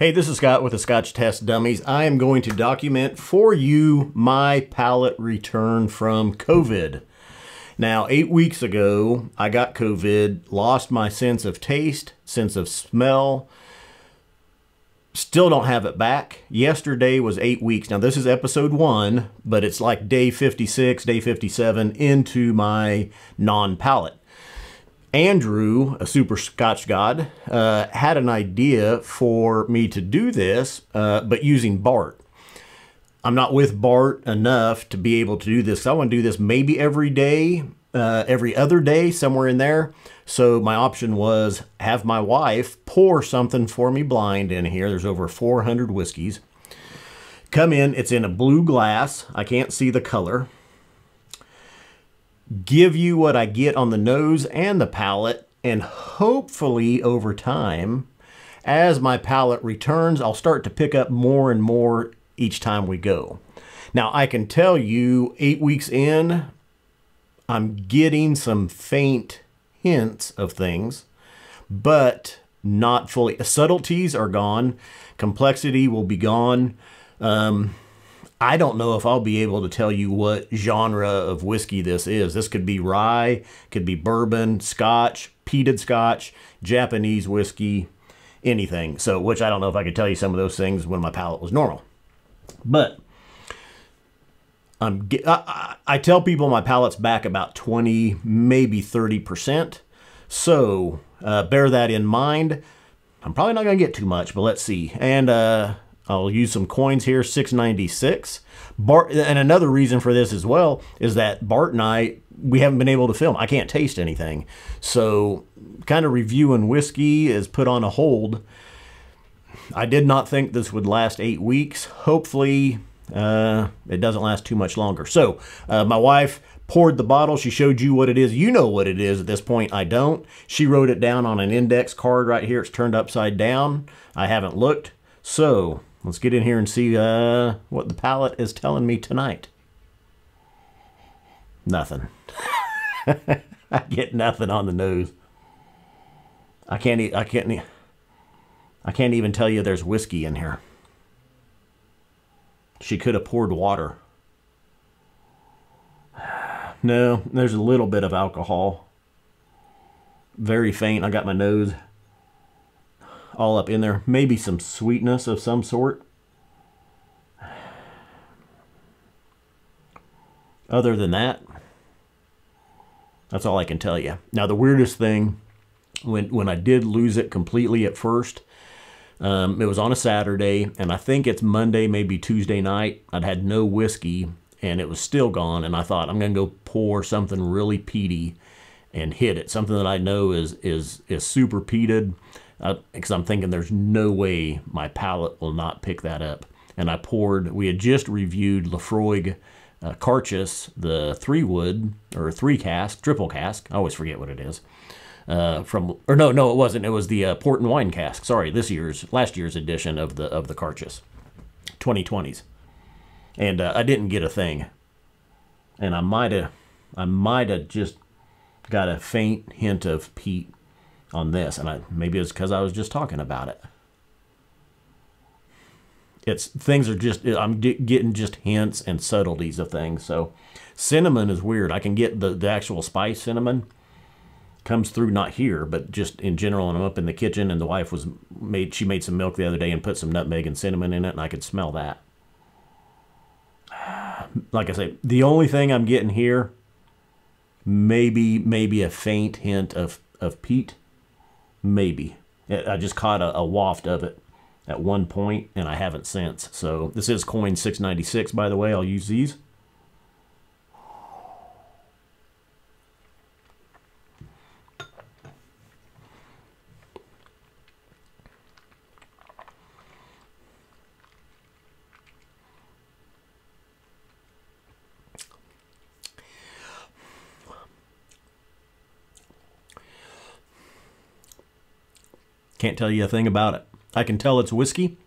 Hey, this is Scott with the Scotch Test Dummies. I am going to document for you my palate return from COVID. Now, 8 weeks ago, I got COVID, lost my sense of taste, sense of smell. Still don't have it back. Yesterday was 8 weeks. Now, this is episode 1, but it's like day 56, day 57 into my non-palate. Andrew, a super Scotch god, had an idea for me to do this, but using Bart. I'm not with Bart enough to be able to do this. I want to do this maybe every day, every other day, somewhere in there. So my option was have my wife pour something for me blind in here. There's over 400 whiskeys. Come in, it's in a blue glass. I can't see the color. Give you what I get on the nose and the palate, and hopefully over time, as my palate returns, I'll start to pick up more and more each time we go. Now, I can tell you 8 weeks in, I'm getting some faint hints of things, but not fully. Subtleties are gone. Complexity will be gone. I don't know if I'll be able to tell you what genre of whiskey this is. This could be rye, could be bourbon, Scotch, peated Scotch, Japanese whiskey, anything. So, which I don't know if I could tell you some of those things when my palate was normal. But I tell people my palate's back about 20, maybe 30%. So bear that in mind. I'm probably not going to get too much, but let's see. And I'll use some coins here, $6.96. And another reason for this as well is that Bart and we haven't been able to film. I can't taste anything. So kind of reviewing whiskey is put on a hold. I did not think this would last 8 weeks. Hopefully it doesn't last too much longer. So my wife poured the bottle. She showed you what it is. You know what it is at this point. I don't. She wrote it down on an index card right here. It's turned upside down. I haven't looked. So let's get in here and see what the palate is telling me tonight. Nothing. I get nothing on the nose. I can't even tell you there's whiskey in here. She could have poured water. No, there's a little bit of alcohol. Very faint. I got my nose all up in there. Maybe some sweetness of some sort. Other than that, that's all I can tell you. Now, the weirdest thing, when I did lose it completely at first, it was on a Saturday, and I think it's Monday, maybe Tuesday night. I'd had no whiskey, and it was still gone, and I thought, I'm going to go pour something really peaty and hit it. Something that I know is super peated, because I'm thinking there's no way my palate will not pick that up. And I poured, we had just reviewed Laphroaig Carchus, the 3-wood, or 3-cask, triple cask. I always forget what it is. No, it wasn't. It was the port and wine cask. Sorry, last year's edition of the Carchus, 2020s, and I didn't get a thing, and I might have just got a faint hint of peat on this, and maybe it's because I was just talking about it. Things are just, I'm getting just hints and subtleties of things. So cinnamon is weird. I can get the actual spice cinnamon. Comes through, not here, but just in general. And I'm up in the kitchen, and the wife she made some milk the other day and put some nutmeg and cinnamon in it, and I could smell that. Like I say, the only thing I'm getting here, maybe a faint hint of peat. Maybe. I just caught a waft of it at one point, and I haven't since. So this is coin $6.96, by the way. I'll use these. Can't tell you a thing about it. I can tell it's whiskey.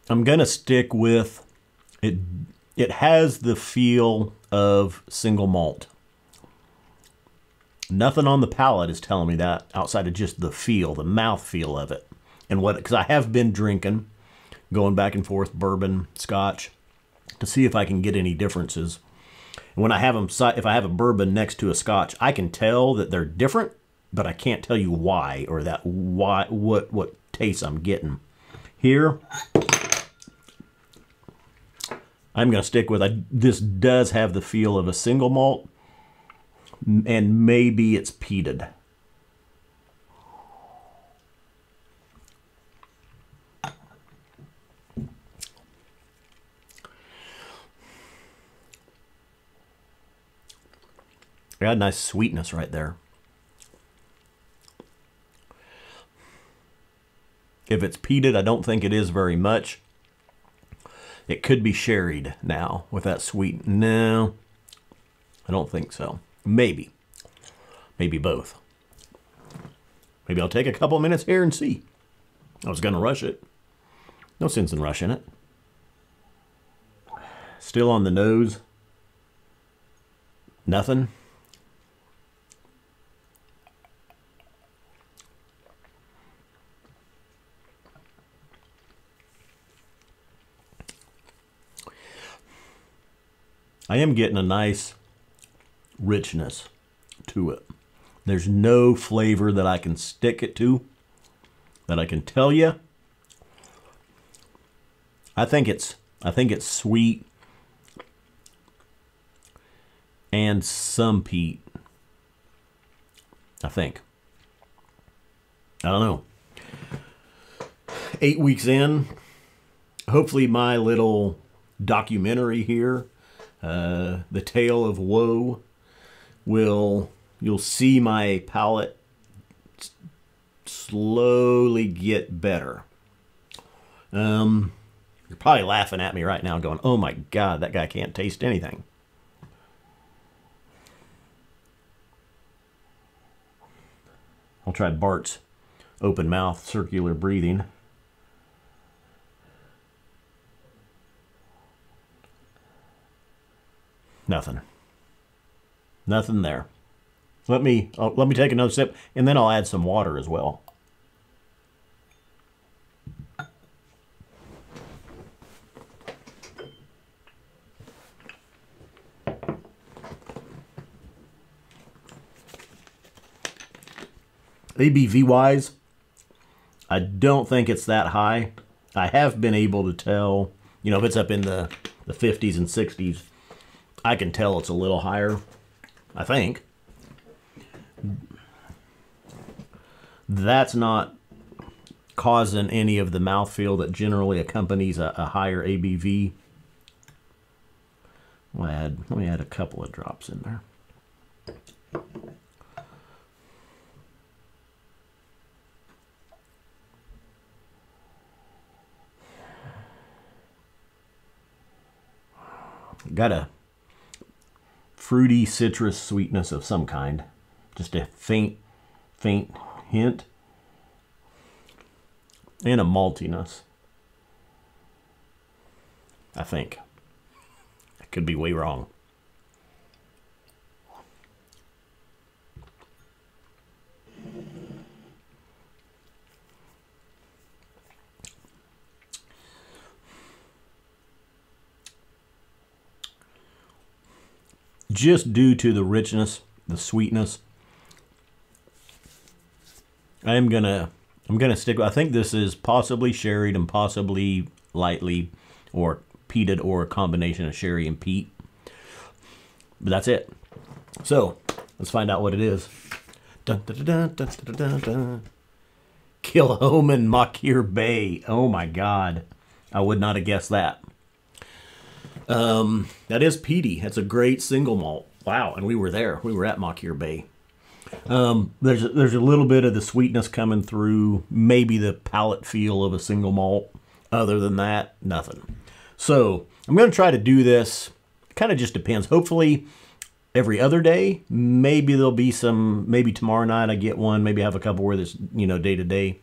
I'm going to stick with it. It has the feel of single malt. Nothing on the palate is telling me that outside of just the feel, the mouth feel of it. And what, because I have been drinking, going back and forth, bourbon, scotch, to see if I can get any differences. And when I have them, if I have a bourbon next to a scotch, I can tell that they're different, but I can't tell you why or that why what taste I'm getting. Here, I'm going to stick with, this does have the feel of a single malt, and maybe it's peated. Got a nice sweetness right there. If it's peated, I don't think it is very much. It could be sherried now with that sweet. No, I don't think so. Maybe. Maybe both. Maybe I'll take a couple minutes here and see. I was going to rush it. No sense in rushing it. Still on the nose. Nothing. I am getting a nice richness to it. There's no flavor that I can stick it to, that I can tell you. I think it's sweet and some peat. I think. I don't know. 8 weeks in, hopefully my little documentary here, The Tale of Woe, you'll see my palate slowly get better. You're probably laughing at me right now going, oh my God, that guy can't taste anything. I'll try Bart's open mouth circular breathing. Nothing. Nothing there. Let me take another sip, and then I'll add some water as well. ABV-wise, I don't think it's that high. I have been able to tell, you know, if it's up in the 50s and 60s, I can tell it's a little higher, I think. That's not causing any of the mouthfeel that generally accompanies a higher ABV. Let me add a couple of drops in there. Got a fruity citrus sweetness of some kind. Just a faint hint. And a maltiness. I think. I could be way wrong. Just due to the richness, the sweetness, I'm gonna stick. I think this is possibly sherried and possibly lightly or peated, or a combination of sherry and peat. But that's it. So let's find out what it is. Dun, dun, dun, dun, dun, dun, dun. Kilchoman Machir Bay. Oh my God, I would not have guessed that. That is peaty. That's a great single malt. Wow, and we were there. We were at Machir Bay. There's a little bit of the sweetness coming through, maybe the palate feel of a single malt. Other than that, nothing. So I'm going to try to do this. Kind of just depends. Hopefully every other day. Maybe there'll be some, maybe tomorrow night I get one. Maybe I have a couple where this, you know, day to day,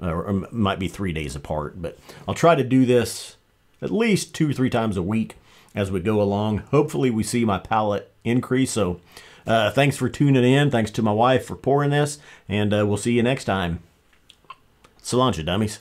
or it might be 3 days apart. But I'll try to do this at least 2 or 3 times a week as we go along. Hopefully we see my palate increase. So Thanks for tuning in. Thanks to my wife for pouring this, and we'll see you next time. Cilantro, dummies.